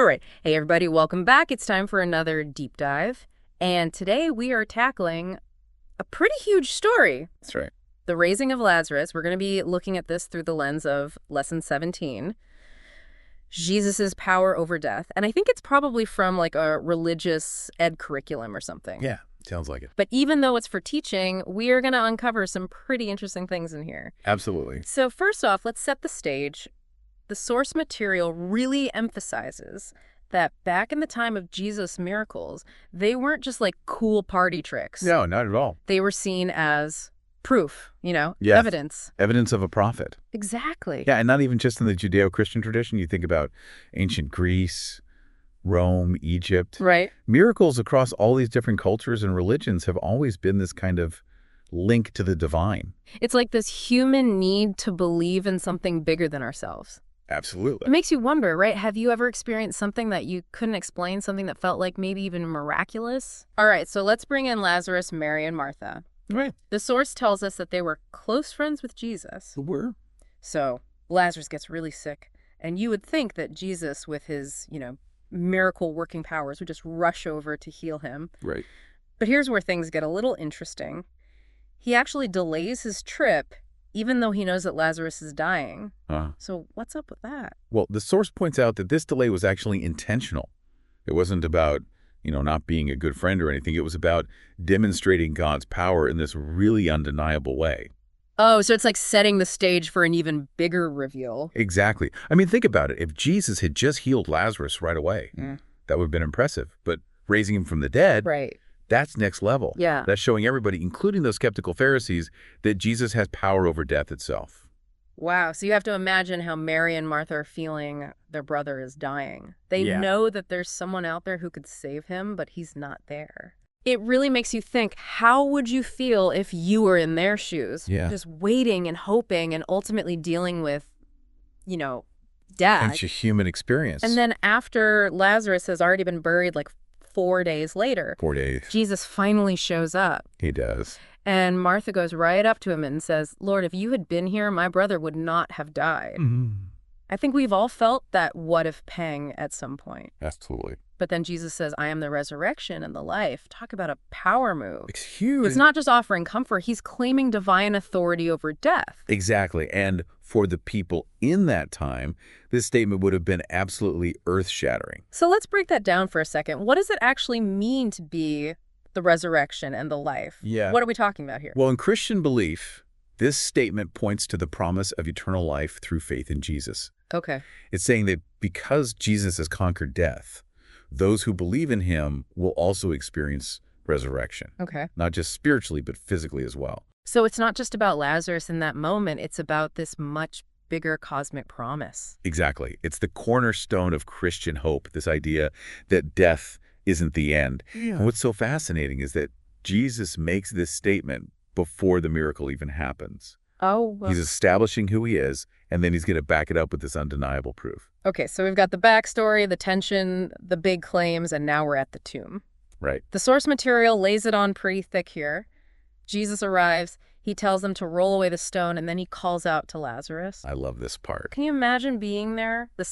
right. Hey, everybody, welcome back. It's time for another deep dive. And today we are tackling a pretty huge story. That's right. The raising of Lazarus. We're going to be looking at this through the lens of lesson 17, Jesus's power over death. And I think it's probably from like a religious ed curriculum or something. Yeah, sounds like it. But even though it's for teaching, we are going to uncover some pretty interesting things in here. Absolutely. So first off, let's set the stage. The source material really emphasizes that back in the time of Jesus' miracles, they weren't just like cool party tricks. No, not at all. They were seen as proof, Yes. evidence. Evidence of a prophet. Exactly. Yeah, and not even just in the Judeo-Christian tradition. You think about ancient Greece, Rome, Egypt. Right. Miracles across all these different cultures and religions have always been this kind of link to the divine. It's like this human need to believe in something bigger than ourselves. It Absolutely. makes you wonder, right? Have you ever experienced something that you couldn't explain, something that felt like maybe even miraculous? All right, so let's bring in Lazarus, Mary, and Martha. Right. The source tells us that they were close friends with Jesus. We're. So Lazarus gets really sick, and you would think that Jesus, with his, miracle working powers, would just rush over to heal him. Right. But here's where things get a little interesting. He actually delays his trip, even though he knows that Lazarus is dying. So what's up with that? Well, the source points out that this delay was actually intentional. It wasn't about, not being a good friend or anything. It was about demonstrating God's power in this really undeniable way. Oh, so it's like setting the stage for an even bigger reveal. Exactly. I mean, think about it. If Jesus had just healed Lazarus right away, that would have been impressive. But raising him from the dead, Right. that's next level. Yeah. That's showing everybody, including those skeptical Pharisees, that Jesus has power over death itself. Wow. So you have to imagine how Mary and Martha are feeling their brother is dying. They Yeah. know that there's someone out there who could save him, but he's not there. It really makes you think, how would you feel if you were in their shoes? Yeah. Just waiting and hoping and ultimately dealing with, death. It's a human experience. And then after Lazarus has already been buried like 4 days later, 4 days. Jesus finally shows up. He does. And Martha goes right up to him and says, Lord, if you had been here, my brother would not have died. I think we've all felt that what if pang at some point. Absolutely. But then Jesus says, I am the resurrection and the life. Talk about a power move. It's huge. It's not just offering comfort. He's claiming divine authority over death. Exactly. And for the people in that time, this statement would have been absolutely earth-shattering. So let's break that down for a second. What does it actually mean to be the resurrection and the life? Yeah. What are we talking about here? Well, in Christian belief, this statement points to the promise of eternal life through faith in Jesus. Okay. It's saying that because Jesus has conquered death, those who believe in him will also experience resurrection. Okay. Not just spiritually, but physically as well. So it's not just about Lazarus in that moment. It's about this much bigger cosmic promise. Exactly. It's the cornerstone of Christian hope, this idea that death isn't the end. And what's so fascinating is that Jesus makes this statement before the miracle even happens. Oh, well. He's establishing who he is, and then he's going to back it up with this undeniable proof. Okay, so we've got the backstory, the tension, the big claims, and now we're at the tomb. Right. The source material lays it on pretty thick here. Jesus arrives. He tells them to roll away the stone, and then he calls out to Lazarus. I love this part. Can you imagine being there? The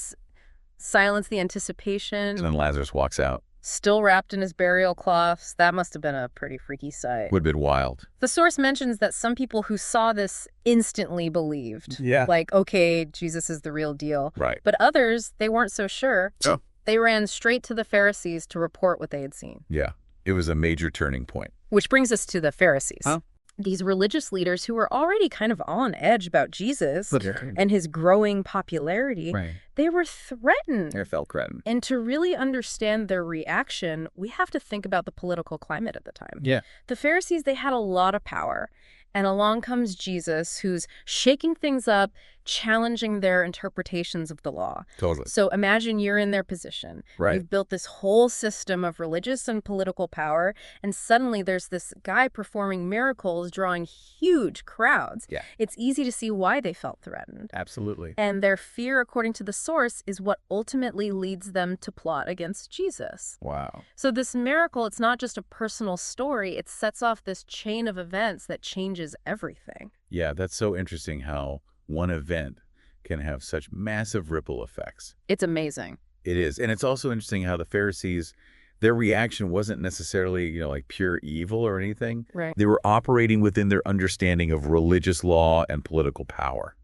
silence, the anticipation, And then Lazarus walks out. still wrapped in his burial cloths. That must have been a pretty freaky sight. Would have been wild. The source mentions that some people who saw this instantly believed. Yeah. Like, okay, Jesus is the real deal. Right. But others, they weren't so sure. Oh. They ran straight to the Pharisees to report what they had seen. Yeah. It was a major turning point. Which brings us to the Pharisees. Huh? These religious leaders who were already kind of on edge about Jesus and his growing popularity, Right. they were threatened. They felt threatened. And to really understand their reaction, we have to think about the political climate at the time. Yeah. The Pharisees, they had a lot of power. And along comes Jesus, who's shaking things up, challenging their interpretations of the law. Totally. So imagine you're in their position. Right. You've built this whole system of religious and political power, and suddenly there's this guy performing miracles, drawing huge crowds. Yeah. It's easy to see why they felt threatened. Absolutely. And their fear, according to the source, is what ultimately leads them to plot against Jesus. Wow. So this miracle, it's not just a personal story. It sets off this chain of events that changes everything. Yeah, that's so interesting how one event can have such massive ripple effects. It's amazing. It is. And it's also interesting how the Pharisees, their reaction wasn't necessarily, like pure evil or anything. Right. They were operating within their understanding of religious law and political power.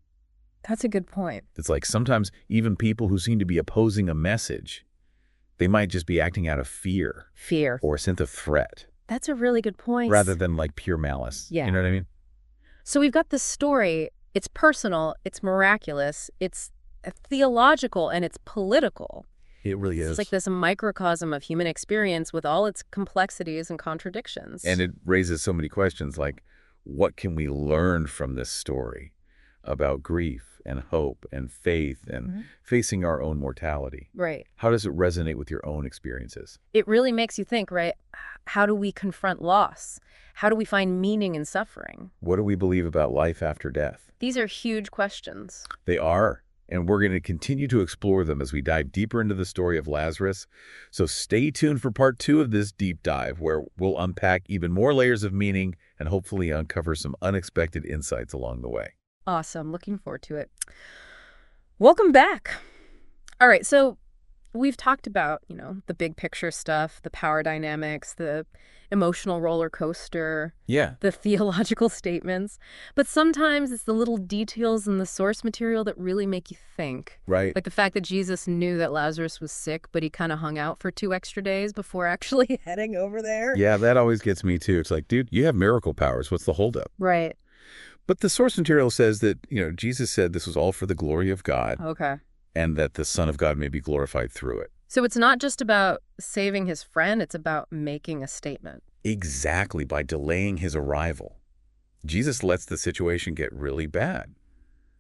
That's a good point. It's like sometimes even people who seem to be opposing a message, they might just be acting out of fear. Fear. Or a sense of threat. That's a really good point. Rather than like pure malice. Yeah. You know what I mean? So we've got this story. It's personal. It's miraculous. It's theological, and it's political. It really is. It's like this microcosm of human experience with all its complexities and contradictions. And it raises so many questions like, what can we learn from this story about grief and hope and faith and facing our own mortality? Right. How does it resonate with your own experiences? It really makes you think, right? How do we confront loss? How do we find meaning in suffering? What do we believe about life after death? These are huge questions. They are. And we're going to continue to explore them as we dive deeper into the story of Lazarus. So stay tuned for part 2 of this deep dive, where we'll unpack even more layers of meaning and hopefully uncover some unexpected insights along the way. Awesome. Looking forward to it. Welcome back. All right. So we've talked about, the big picture stuff, the power dynamics, the emotional roller coaster, the theological statements. But sometimes it's the little details in the source material that really make you think. Right. Like the fact that Jesus knew that Lazarus was sick, but he kind of hung out for 2 extra days before actually heading over there. Yeah, that always gets me too. It's like, dude, you have miracle powers. What's the holdup? Right. But the source material says that, Jesus said this was all for the glory of God. Okay. And that the Son of God may be glorified through it. So it's not just about saving his friend, it's about making a statement. Exactly, by delaying his arrival. Jesus lets the situation get really bad.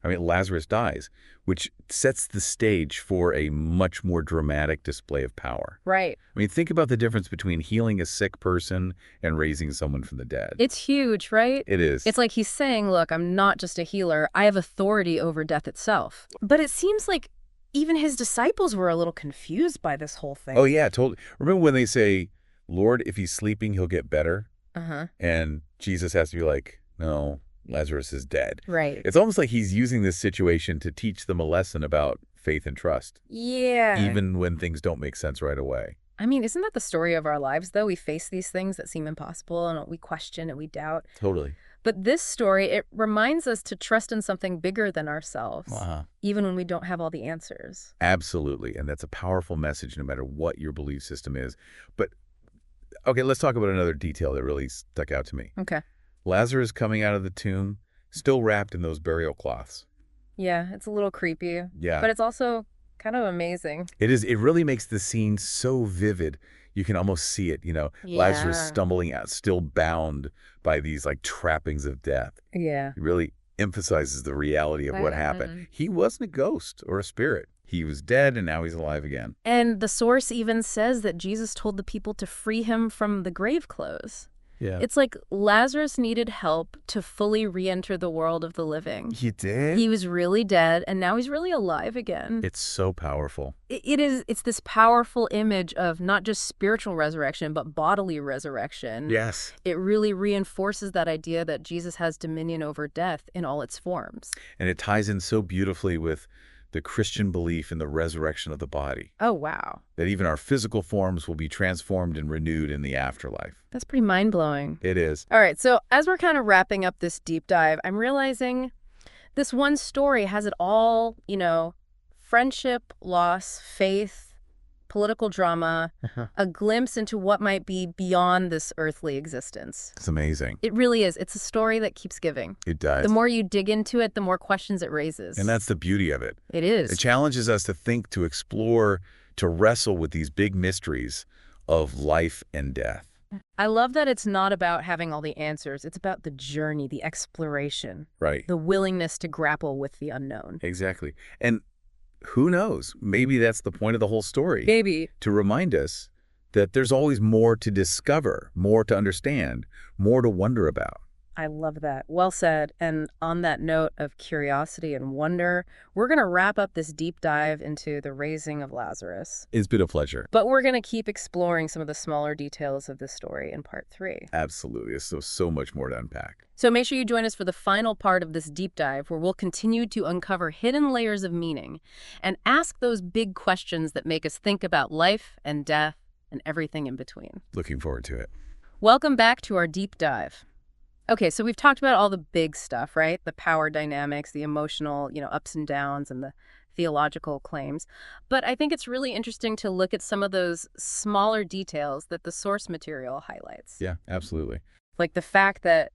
I mean, Lazarus dies, which sets the stage for a much more dramatic display of power. Right. I mean, think about the difference between healing a sick person and raising someone from the dead. It's huge, right? It is. It's like he's saying, look, I'm not just a healer. I have authority over death itself. But it seems like even his disciples were a little confused by this whole thing. Oh, yeah, totally. Remember when they say, Lord, if he's sleeping, he'll get better? Uh-huh. And Jesus has to be like, no, Lazarus is dead. Right. It's almost like he's using this situation to teach them a lesson about faith and trust. Yeah. Even when things don't make sense right away. I mean, isn't that the story of our lives, though? We face these things that seem impossible, and we question and we doubt. Totally. But this story, it reminds us to trust in something bigger than ourselves, even when we don't have all the answers. Absolutely. And that's a powerful message no matter what your belief system is. But, okay, let's talk about another detail that really stuck out to me. Okay. Lazarus coming out of the tomb, still wrapped in those burial cloths. Yeah, it's a little creepy. Yeah. But it's also kind of amazing. It is. It really makes the scene so vivid. You can almost see it, Lazarus stumbling out, still bound by these like trappings of death. Yeah. It really emphasizes the reality of what happened. He wasn't a ghost or a spirit. He was dead and now he's alive again. And the source even says that Jesus told the people to free him from the grave clothes. Yeah. It's like Lazarus needed help to fully re-enter the world of the living. He did? He was really dead, and now he's really alive again. It's so powerful. It's this powerful image of not just spiritual resurrection, but bodily resurrection. Yes. It really reinforces that idea that Jesus has dominion over death in all its forms. And it ties in so beautifully with the Christian belief in the resurrection of the body. Oh, wow. That even our physical forms will be transformed and renewed in the afterlife. That's pretty mind-blowing. It is. All right, so as we're kind of wrapping up this deep dive, I'm realizing this one story has it all, friendship, loss, faith, political drama, a glimpse into what might be beyond this earthly existence. It's amazing. It really is. It's a story that keeps giving. It does. The more you dig into it, the more questions it raises. And that's the beauty of it. It is. It challenges us to think, to explore, to wrestle with these big mysteries of life and death. I love that it's not about having all the answers. It's about the journey, the exploration. Right. The willingness to grapple with the unknown. Exactly. And who knows? Maybe that's the point of the whole story. Maybe. To remind us that there's always more to discover, more to understand, more to wonder about. I love that. Well said. And on that note of curiosity and wonder, we're going to wrap up this deep dive into the raising of Lazarus. It's been a pleasure. But we're going to keep exploring some of the smaller details of this story in part 3. Absolutely. There's so much more to unpack. So make sure you join us for the final part of this deep dive, where we'll continue to uncover hidden layers of meaning and ask those big questions that make us think about life and death and everything in between. Looking forward to it. Welcome back to our deep dive. Okay, so we've talked about all the big stuff, right? The power dynamics, the emotional, ups and downs, and the theological claims. But I think it's really interesting to look at some of those smaller details that the source material highlights. Yeah, absolutely. Like the fact that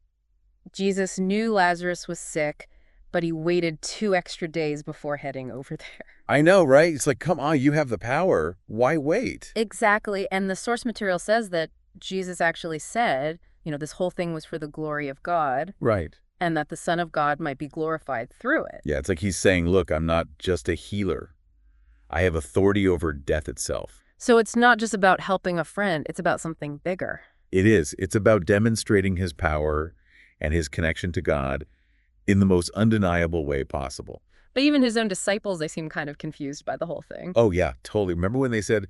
Jesus knew Lazarus was sick, but he waited 2 extra days before heading over there. I know, right? It's like, come on, you have the power. Why wait? Exactly. And the source material says that Jesus actually said, this whole thing was for the glory of God. Right. And that the Son of God might be glorified through it. Yeah, it's like he's saying, look, I'm not just a healer. I have authority over death itself. So it's not just about helping a friend. It's about something bigger. It is. It's about demonstrating his power and his connection to God in the most undeniable way possible. But even his own disciples, they seem kind of confused by the whole thing. Oh, yeah, totally. Remember when they said,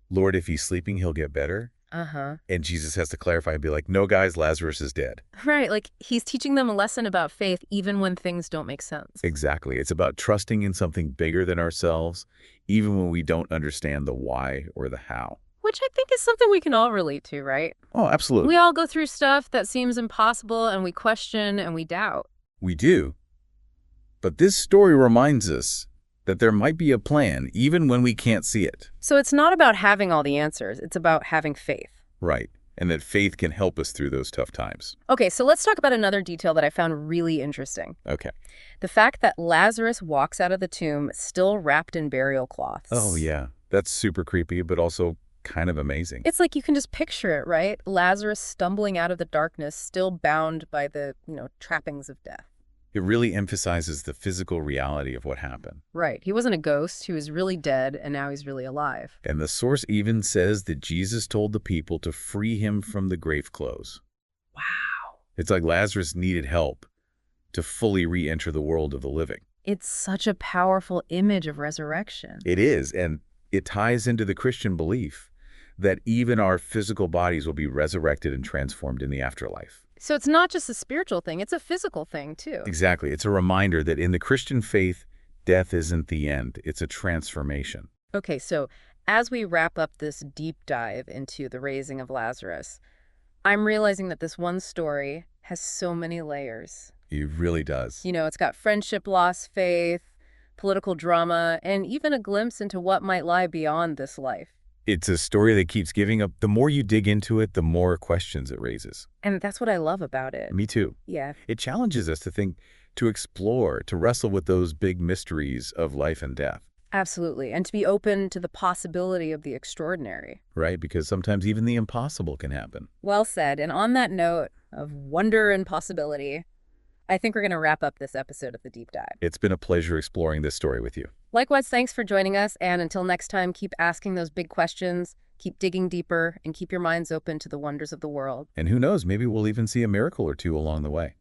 Lord, if he's sleeping, he'll get better? Uh-huh. And Jesus has to clarify and be like, no, guys, Lazarus is dead. Right, like he's teaching them a lesson about faith even when things don't make sense. Exactly. It's about trusting in something bigger than ourselves, even when we don't understand the why or the how. Which I think is something we can all relate to, right? Oh, absolutely. We all go through stuff that seems impossible, and we question and we doubt. We do. But this story reminds us that there might be a plan, even when we can't see it. So it's not about having all the answers. It's about having faith. Right. And that faith can help us through those tough times. Okay, so let's talk about another detail that I found really interesting. Okay. The fact that Lazarus walks out of the tomb still wrapped in burial cloths. Oh, yeah. That's super creepy, but also kind of amazing. It's like you can just picture it, right? Lazarus stumbling out of the darkness, still bound by the, trappings of death. It really emphasizes the physical reality of what happened. Right. He wasn't a ghost. He was really dead, and now he's really alive. And the source even says that Jesus told the people to free him from the grave clothes. Wow. It's like Lazarus needed help to fully re-enter the world of the living. It's such a powerful image of resurrection. It is, and it ties into the Christian belief that even our physical bodies will be resurrected and transformed in the afterlife. So it's not just a spiritual thing, it's a physical thing, too. Exactly. It's a reminder that in the Christian faith, death isn't the end. It's a transformation. Okay, so as we wrap up this deep dive into the raising of Lazarus, I'm realizing that this one story has so many layers. It really does. It's got friendship loss, faith, political drama, and even a glimpse into what might lie beyond this life. It's a story that keeps giving up. The more you dig into it, the more questions it raises. And that's what I love about it. Me too. Yeah. It challenges us to think, to explore, to wrestle with those big mysteries of life and death. Absolutely. And to be open to the possibility of the extraordinary. Right? Because sometimes even the impossible can happen. Well said. And on that note of wonder and possibility, I think we're going to wrap up this episode of The Deep Dive. It's been a pleasure exploring this story with you. Likewise, thanks for joining us. And until next time, keep asking those big questions, keep digging deeper, and keep your minds open to the wonders of the world. And who knows, maybe we'll even see a miracle or two along the way.